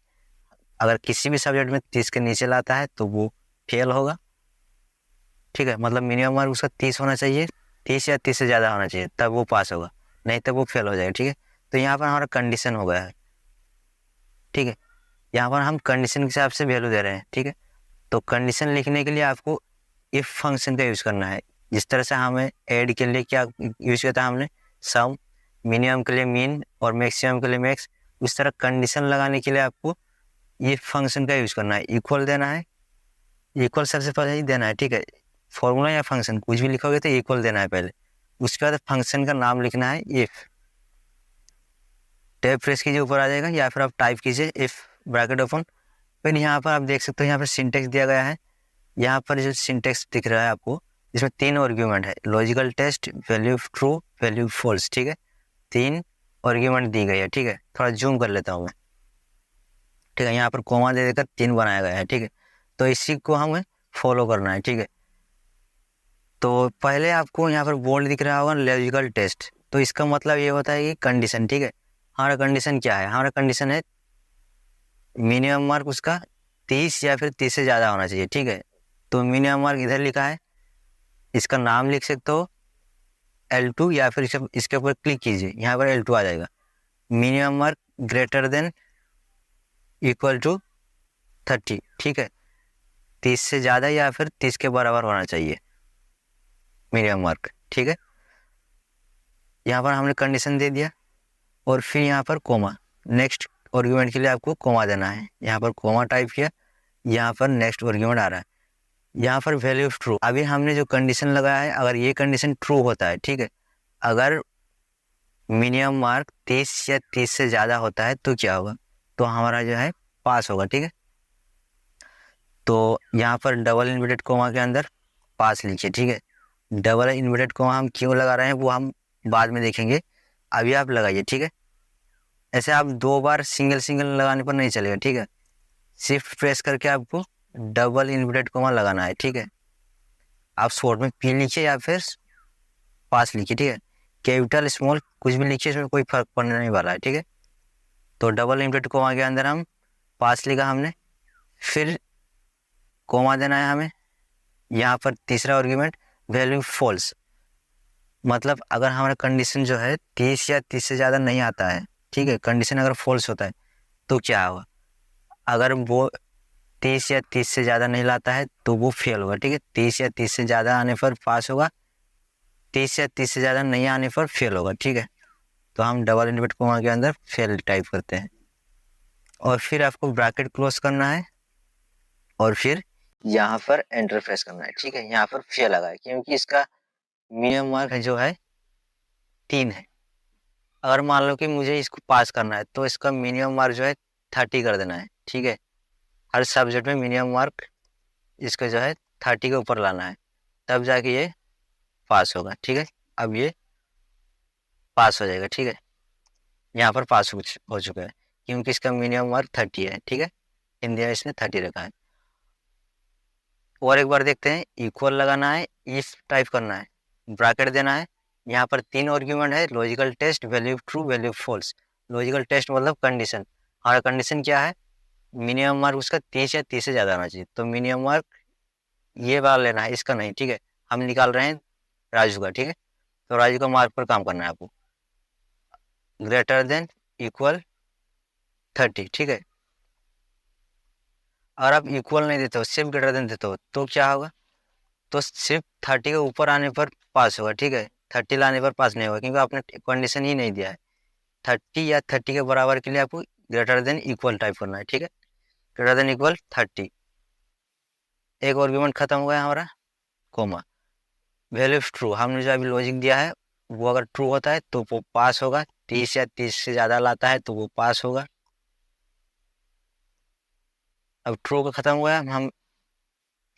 अगर किसी भी सब्जेक्ट में 30 के नीचे लाता है तो वो फेल होगा, ठीक है। मतलब मिनिमम मार्क उसका 30 होना चाहिए, 30 या 30 से ज़्यादा होना चाहिए, तब वो पास होगा, नहीं तब वो फेल हो जाएगा, ठीक है। तो यहाँ पर हमारा कंडीशन हो गया है, ठीक है। यहाँ पर हम कंडीशन के हिसाब से वैल्यू दे रहे हैं, ठीक है। तो कंडीशन लिखने के लिए आपको इफ फंक्शन का यूज़ करना है। जिस तरह से हमें ऐड के लिए क्या यूज़ किया था हमने, सम, मिनिमम के लिए मीन और मैक्सिमम के लिए मैक्स, उस तरह कंडीशन लगाने के लिए आपको इफ फंक्शन का यूज़ करना है। इक्वल देना है, इक्वल सबसे पहले ही देना है, ठीक है। फॉर्मूला या फंक्शन कुछ भी लिखोगे तो इक्वल देना है पहले, उसके बाद फंक्शन का नाम लिखना है इफ। टैब प्रेस कीजिए, ऊपर आ जाएगा, या फिर आप टाइप कीजिए इफ ब्रैकेट ओपन। फिर यहाँ पर आप देख सकते हो यहाँ पर सिंटेक्स दिया गया है। यहाँ पर जो सिंटेक्स दिख रहा है आपको, इसमें 3 आर्ग्यूमेंट है, logical test, value true, value false, ठीक है। 3 आर्ग्यूमेंट दी गई है, ठीक है। थोड़ा जूम कर लेता हूँ मैं, ठीक है। यहाँ पर कोमा दे देकर 3 बनाया गया है, ठीक है। तो इसी को हमें फॉलो करना है, ठीक है। तो पहले आपको यहाँ पर बोल्ड दिख रहा होगा लॉजिकल टेस्ट, तो इसका मतलब ये होता है कि कंडीशन, ठीक है। हमारा कंडीशन क्या है, हमारा कंडीशन है मिनिमम मार्क उसका 30 या फिर 30 से ज़्यादा होना चाहिए, ठीक है। तो मिनिमम मार्क इधर लिखा है, इसका नाम लिख सकते हो L2, या फिर इसके ऊपर क्लिक कीजिए, यहाँ पर L2 आ जाएगा। Minimum mark greater than equal to 30, ठीक है। 30 से ज़्यादा या फिर 30 के बराबर होना चाहिए मिनिमम मार्क, ठीक है। यहाँ पर हमने कंडीशन दे दिया, और फिर यहाँ पर कोमा, नेक्स्ट आर्गुमेंट के लिए आपको कोमा देना है। यहाँ पर कोमा टाइप किया, यहाँ पर नेक्स्ट आर्गुमेंट आ रहा है, यहाँ पर वैल्यू ऑफ ट्रू। अभी हमने जो कंडीशन लगाया है, अगर ये कंडीशन ट्रू होता है, ठीक है, अगर मिनिमम मार्क 30 या 30 से ज़्यादा होता है तो क्या होगा, तो हमारा जो है पास होगा, ठीक है। तो यहाँ पर डबल इन्वर्टेड कोमा के अंदर पास लिखिए, ठीक है। डबल इन्वर्टेड कोमा हम क्यों लगा रहे हैं वो हम बाद में देखेंगे, अभी आप लगाइए, ठीक है। ऐसे आप 2 बार सिंगल सिंगल लगाने पर नहीं चलेगा, ठीक है। शिफ्ट प्रेस करके आपको डबल इन्वर्टेड कोमा लगाना है, ठीक है। आप शॉर्ट में पी लिखिए या फिर पास लिखिए, ठीक है। कैपिटल स्मॉल कुछ भी लिखिए, इसमें कोई फर्क पड़ने नहीं वाला है, ठीक है। तो डबल इन्वर्टेड कोमा के अंदर हम पास लिखा हमने, फिर कोमा देना है हमें। यहाँ पर तीसरा आर्गुमेंट वैल्यू फॉल्स, मतलब अगर हमारा कंडीशन जो है 30 या 30 से ज़्यादा नहीं आता है, ठीक है, कंडीशन अगर फॉल्स होता है तो क्या होगा, अगर वो 30 या 30 से ज़्यादा नहीं लाता है तो वो फेल होगा, ठीक है। 30 या 30 से ज़्यादा आने पर पास होगा, 30 या 30 से ज़्यादा नहीं आने पर फेल होगा, ठीक है। तो हम डबल इन्वर्टेड कोमा के अंदर फेल टाइप करते हैं, और फिर आपको ब्रैकेट क्लोज करना है, और फिर यहाँ पर एंटर प्रेस करना है, ठीक है। यहाँ पर फेल लगा है क्योंकि इसका मिनिमम मार्क जो है 3 है। अगर मान लो कि मुझे इसको पास करना है तो इसका मिनिमम मार्क जो है 30 कर देना है, ठीक है। हर सब्जेक्ट में मिनिमम मार्क इसका जो है 30 के ऊपर लाना है, तब जाके ये पास होगा, ठीक है। अब ये पास हो जाएगा, ठीक है। यहाँ पर पास हो चुका है क्योंकि इसका मिनिमम मार्क 30 है, ठीक है। हिंदी में इसने 30 रखा है। और एक बार देखते हैं, इक्वल लगाना है, इफ टाइप करना है, ब्रैकेट देना है। यहाँ पर 3 आर्गुमेंट है, logical test, value true, value false. Logical test मतलब कंडीशन, हमारा कंडीशन क्या है, मिनिमम मार्क उसका 30 या 30 से ज़्यादा होना चाहिए। तो मिनिमम मार्क ये वाला लेना है, इसका नहीं, ठीक है। हम निकाल रहे हैं राजू का, ठीक है। तो राजू का मार्क पर काम करना है आपको, ग्रेटर देन इक्वल 30, ठीक है। अगर आप इक्वल नहीं देते हो, सिर्फ ग्रेटर देन देते हो, तो क्या होगा, तो सिर्फ 30 के ऊपर आने पर पास होगा, ठीक है। 30 लाने पर पास नहीं होगा, क्योंकि आपने कंडीशन ही नहीं दिया है। 30 या 30 के बराबर के लिए आपको ग्रेटर देन इक्वल टाइप करना है, ठीक है। Greater than equal 30। एक आर्गुमेंट खत्म हो गया हमारा, कोमा। वैल्यू ऑफ ट्रू, हमने जो अभी लॉजिक दिया है वो अगर ट्रू होता है तो वो पास होगा, 30 या 30 से ज़्यादा लाता है तो वो पास होगा। अब ट्रू का खत्म हुआ है, हम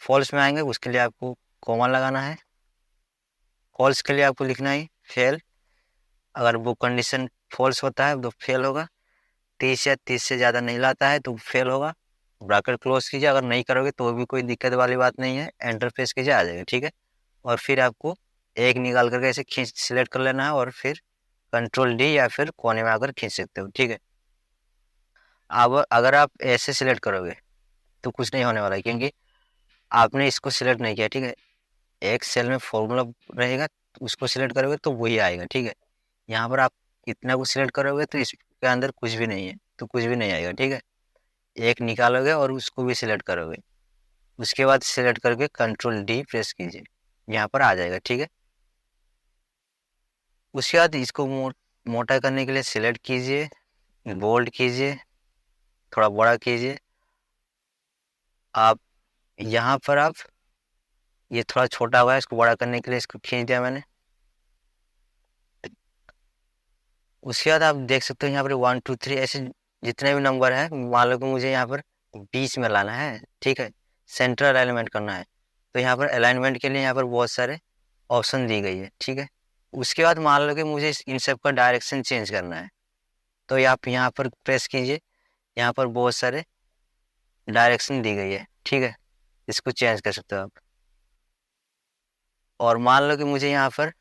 फॉल्स में आएंगे, उसके लिए आपको कॉमा लगाना है। फॉल्स के लिए आपको लिखना है फेल। अगर वो कंडीशन फॉल्स होता है तो फेल होगा। 30 या 30 से ज़्यादा नहीं लाता है तो फेल होगा। ब्रैकेट क्लोज कीजिए, अगर नहीं करोगे तो भी कोई दिक्कत वाली बात नहीं है, एंटर प्रेस कीजिए, आ जाएगा, ठीक है। और फिर आपको एक निकाल करके ऐसे खींच सिलेक्ट कर लेना है, और फिर कंट्रोल डी या फिर कोने में आकर खींच सकते हो, ठीक है। अब अगर आप ऐसे सिलेक्ट करोगे तो कुछ नहीं होने वाला है, क्योंकि आपने इसको सिलेक्ट नहीं किया, ठीक है। एक सेल में फॉर्मूला रहेगा, उसको सिलेक्ट करोगे तो वही आएगा, ठीक है। यहाँ पर आप इतना को सिलेक्ट करोगे तो इसके अंदर कुछ भी नहीं है, तो कुछ भी नहीं आएगा, ठीक है। एक निकालोगे और उसको भी सिलेक्ट करोगे, उसके बाद सिलेक्ट करके कंट्रोल डी प्रेस कीजिए, यहाँ पर आ जाएगा, ठीक है। उसके बाद इसको मोटा करने के लिए सिलेक्ट कीजिए, बोल्ड कीजिए, थोड़ा बड़ा कीजिए। आप यहाँ पर आप ये थोड़ा छोटा हुआ है, इसको बड़ा करने के लिए इसको खींच दिया मैंने। उसके बाद आप देख सकते हो यहाँ पर 1 2 3 ऐसे जितने भी नंबर है, मान लो कि मुझे यहाँ पर बीच में लाना है, ठीक है। सेंट्रल अलाइनमेंट करना है, तो यहाँ पर अलाइनमेंट के लिए यहाँ पर बहुत सारे ऑप्शन दी गई है, ठीक है। उसके बाद मान लो कि मुझे इन सब का डायरेक्शन चेंज करना है, तो आप यहाँ पर प्रेस कीजिए, यहाँ पर बहुत सारे डायरेक्शन दी गई है, ठीक है। इसको चेंज कर सकते हो आप। और मान लो कि मुझे यहाँ पर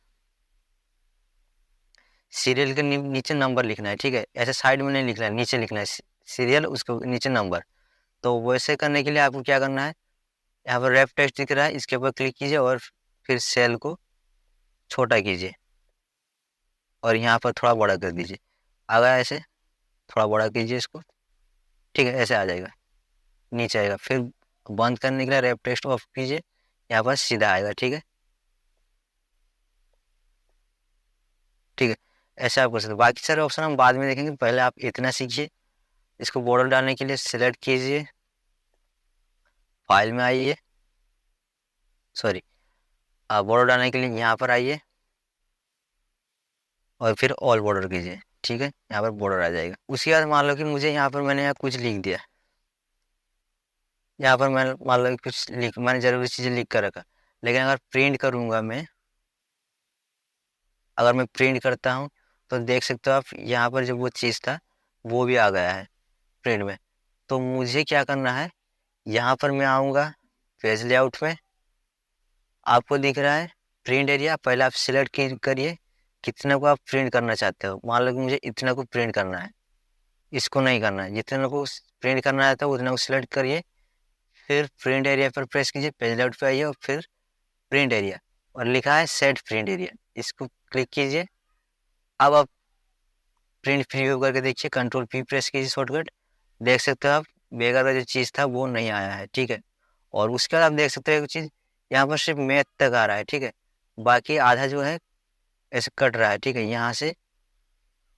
सीरियल के नीचे नंबर लिखना है, ठीक है। ऐसे साइड में नहीं लिखना है, नीचे लिखना है सीरियल, उसके नीचे नंबर। तो वैसे करने के लिए आपको क्या करना है, यहाँ पर रेफ टेक्स्ट दिख रहा है, इसके ऊपर क्लिक कीजिए और फिर सेल को छोटा कीजिए और यहाँ पर थोड़ा बड़ा कर दीजिए। आगा ऐसे थोड़ा बड़ा कीजिए इसको, ठीक है, ऐसे आ जाएगा, नीचे आएगा। फिर बंद करने के लिए रेफ टेक्स्ट ऑफ कीजिए, यहाँ पर सीधा आएगा, ठीक है, ठीक है। ऐसे आप कर सकते हो। बाकी सारे ऑप्शन हम बाद में देखेंगे, पहले आप इतना सीखिए। इसको बॉर्डर डालने के लिए सिलेक्ट कीजिए, फाइल में आइए, सॉरी, बॉर्डर डालने के लिए यहाँ पर आइए और फिर ऑल बॉर्डर कीजिए, ठीक है। यहाँ पर बॉर्डर आ जाएगा। उसके बाद मान लो कि मुझे यहाँ पर मैंने कुछ लिख दिया, यहाँ पर मैं मान लो कि कुछ लिख, मैंने जरूरी चीज़ें लिख कर रखा, लेकिन अगर प्रिंट करूँगा मैं, अगर मैं प्रिंट करता हूँ तो देख सकते हो आप यहाँ पर जो वो चीज़ था वो भी आ गया है प्रिंट में। तो मुझे क्या करना है, यहाँ पर मैं आऊँगा पेज लेआउट में, आपको दिख रहा है प्रिंट एरिया, पहले आप सिलेक्ट करिए कितने को आप प्रिंट करना चाहते हो। मान लो कि मुझे इतना को प्रिंट करना है, इसको नहीं करना है, जितने को प्रिंट करना है तो उतना को सिलेक्ट करिए, फिर प्रिंट एरिया पर प्रेस कीजिए, पेज लेआउट पे आइए और फिर प्रिंट एरिया, और लिखा है सेट प्रिंट एरिया, इसको क्लिक कीजिए। अब आप प्रिंट प्रीव्यू करके देखिए, कंट्रोल पी प्रेस कीजिए शॉर्टकट, देख सकते हो आप बेगर का जो चीज़ था वो नहीं आया है, ठीक है। और उसके बाद आप देख सकते हो एक चीज़, यहाँ पर सिर्फ मैथ तक आ रहा है, ठीक है। बाकी आधा जो है ऐसे कट रहा है, ठीक है, यहाँ से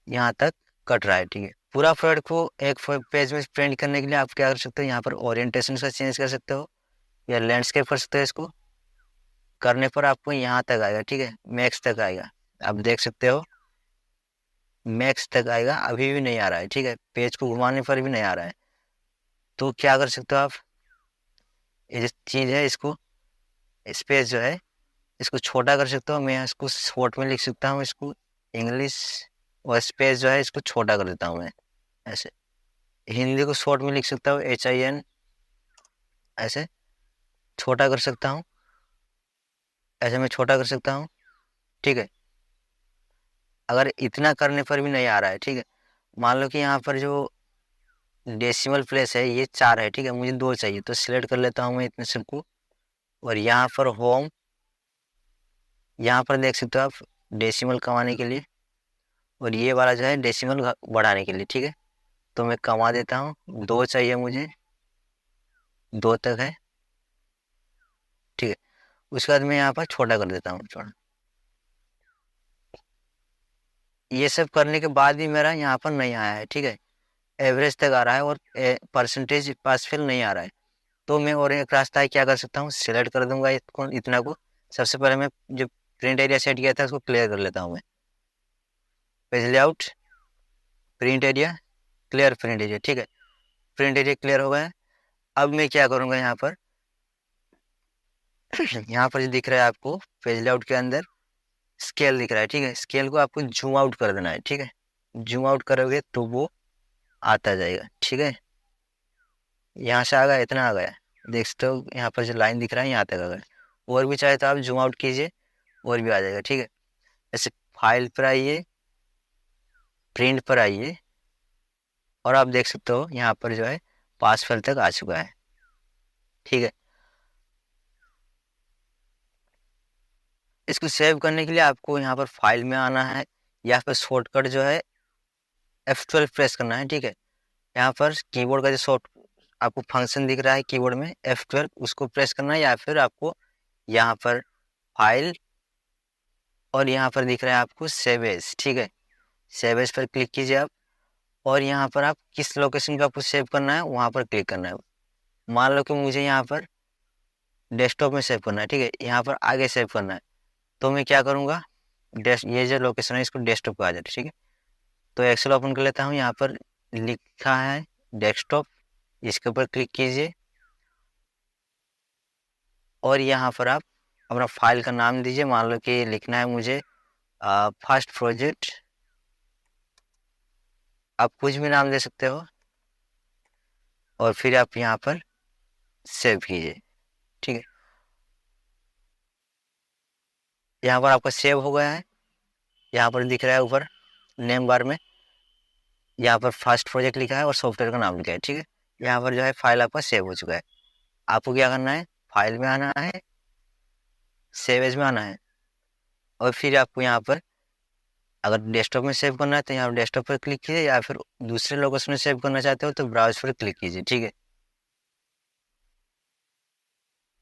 यहाँ तक कट रहा है, ठीक है। पूरा फ्रेड को एक पेज में प्रिंट करने के लिए आप क्या कर सकते हो, यहाँ पर ओरिएंटेशन का चेंज कर सकते हो या लैंडस्केप कर सकते हो। इसको करने पर आपको यहाँ तक आएगा, ठीक है, मैक्स तक आएगा। आप देख सकते हो मैक्स तक आएगा, अभी भी नहीं आ रहा है, ठीक है, पेज को घुमाने पर भी नहीं आ रहा है। तो क्या कर सकते हो आप, ये जो चीज़ है इसको, स्पेस जो है इसको छोटा कर सकते हो। मैं इसको शॉर्ट में लिख सकता हूँ इसको इंग्लिश, और स्पेस जो है इसको छोटा कर देता हूँ मैं ऐसे। हिंदी को शॉर्ट में लिख सकता हूँ HIN, ऐसे छोटा कर सकता हूँ, ऐसे मैं छोटा कर सकता हूँ, ठीक है। अगर इतना करने पर भी नहीं आ रहा है, ठीक है, मान लो कि यहाँ पर जो डेसिमल प्लेस है ये 4 है, ठीक है, मुझे 2 चाहिए, तो सिलेक्ट कर लेता हूँ मैं इतने सबको। और यहाँ पर होम, यहाँ पर देख सकते हो आप डेसिमल कमाने के लिए, और ये वाला जो है डेसिमल बढ़ाने के लिए, ठीक है। तो मैं कमा देता हूँ, 2 चाहिए मुझे, 2 तक है, ठीक है। उसके बाद मैं यहाँ पर छोटा कर देता हूँ, छोटा। ये सब करने के बाद भी मेरा यहाँ पर नहीं आया है, ठीक है। एवरेज तक आ रहा है और परसेंटेज पास फेल नहीं आ रहा है। तो मैं और एक रास्ता है, क्या कर सकता हूँ, सिलेक्ट कर दूंगा इसको, इतना को। सबसे पहले मैं जो प्रिंट एरिया सेट किया था उसको क्लियर कर लेता हूँ मैं। Page layout, print area, clear print area, ठीक है। प्रिंट एरिया क्लियर हो गया है। अब मैं क्या करूँगा यहाँ पर यहाँ पर जो दिख रहा है आपको पेज लेआउट के अंदर स्केल दिख रहा है, ठीक है। स्केल को आपको जूम आउट कर देना है, ठीक है। जूम आउट करोगे तो वो आता जाएगा, ठीक है। यहाँ से आ गया, इतना आ गया, देख सकते हो यहाँ पर जो लाइन दिख रहा है यहाँ तक आ गया। और भी चाहे तो आप जूम आउट कीजिए, और भी आ जाएगा, ठीक है। ऐसे फाइल पर आइए, प्रिंट पर आइए, और आप देख सकते हो यहाँ पर जो है पास फेल तक आ चुका है, ठीक है। इसको सेव करने के लिए आपको यहाँ पर फाइल में आना है, या फिर शॉर्टकट जो है F12 प्रेस करना है, ठीक है। यहाँ पर कीबोर्ड का जो शॉर्ट आपको फंक्शन दिख रहा है कीबोर्ड में F12, उसको प्रेस करना है, या फिर आपको यहाँ पर फाइल और यहाँ पर दिख रहा है आपको सेव एज, ठीक है। सेव एज पर क्लिक कीजिए आप, और यहाँ पर आप किस लोकेशन पे आपको सेव करना है वहाँ पर क्लिक करना है। मान लो कि मुझे यहाँ पर डेस्कटॉप में सेव करना है, ठीक है, यहाँ पर आगे सेव करना है। तो मैं क्या करूँगा, ये जो लोकेशन है इसको डेस्कटॉप पे आ जाए, ठीक है। तो एक्सेल ओपन कर लेता हूँ, यहाँ पर लिखा है डेस्कटॉप, इसके ऊपर क्लिक कीजिए, और यहाँ पर आप अपना फाइल का नाम दीजिए। मान लो कि लिखना है मुझे फर्स्ट प्रोजेक्ट, आप कुछ भी नाम दे सकते हो, और फिर आप यहाँ पर सेव कीजिए, ठीक है। यहाँ पर आपका सेव हो गया है, यहाँ पर दिख रहा है ऊपर नेम बार में, यहाँ पर फर्स्ट प्रोजेक्ट लिखा है और सॉफ्टवेयर का नाम लिखा है, ठीक है। यहाँ पर जो है फाइल आपका सेव हो चुका है। आपको क्या करना है, फाइल में आना है, सेव एज में आना है, और फिर आपको यहाँ पर अगर डेस्कटॉप में सेव करना है तो यहाँ डेस्कटॉप पर क्लिक कीजिए, या फिर दूसरे लोकेशन में सेव करना चाहते हो तो ब्राउज पर क्लिक कीजिए, ठीक है।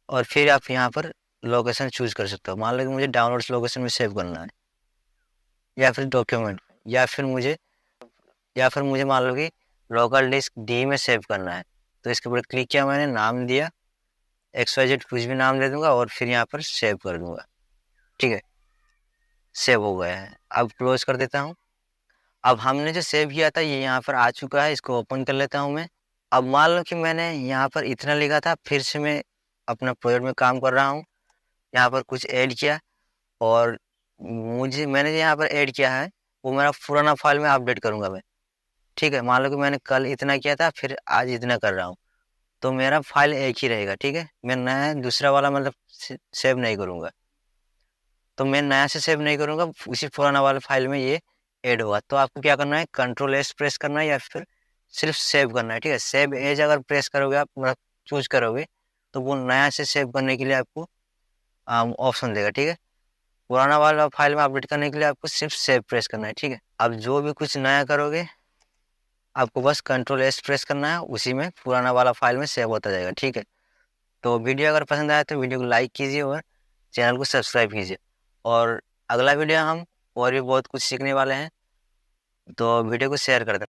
और फिर आप यहाँ पर लोकेशन चूज कर सकते हो। मान लो कि मुझे डाउनलोड्स लोकेशन में सेव करना है, या फिर डॉक्यूमेंट, या फिर मुझे मान लो कि लोकल डिस्क डी में सेव करना है। तो इसके ऊपर क्लिक किया मैंने, नाम दिया XYZ, कुछ भी नाम दे दूंगा, और फिर यहाँ पर सेव कर दूंगा, ठीक है। सेव हो गया है। अब क्लोज कर देता हूँ। अब हमने जो सेव किया था ये यहाँ पर आ चुका है, इसको ओपन कर लेता हूँ मैं। अब मान लो कि मैंने यहाँ पर इतना लिखा था, फिर से मैं अपना प्रोजेक्ट में काम कर रहा हूँ, यहाँ पर कुछ ऐड किया, और मैंने जो यहाँ पर ऐड किया है वो मेरा पुराना फाइल में अपडेट करूँगा मैं, ठीक है। मान लो कि मैंने कल इतना किया था, फिर आज इतना कर रहा हूँ, तो मेरा फाइल एक ही रहेगा, ठीक है। मैं नया दूसरा वाला मतलब सेव नहीं करूँगा, तो मैं नया से सेव नहीं करूँगा, उसी पुराना वाले फाइल में ये ऐड होगा। तो आपको क्या करना है, Ctrl+S प्रेस करना है, या फिर सिर्फ सेव करना है, ठीक है। सेव एज अगर प्रेस करोगे आप, मतलब चूज करोगे, तो वो नया से सेव करने के लिए आपको ऑप्शन देगा, ठीक है। पुराना वाला फाइल में अपडेट करने के लिए आपको सिर्फ सेव प्रेस करना है, ठीक है। अब जो भी कुछ नया करोगे आपको बस Ctrl+S प्रेस करना है, उसी में पुराना वाला फाइल में सेव होता जाएगा, ठीक है। तो वीडियो अगर पसंद आया तो वीडियो को लाइक कीजिए और चैनल को सब्सक्राइब कीजिए, और अगला वीडियो हम और भी बहुत कुछ सीखने वाले हैं, तो वीडियो को शेयर कर दें।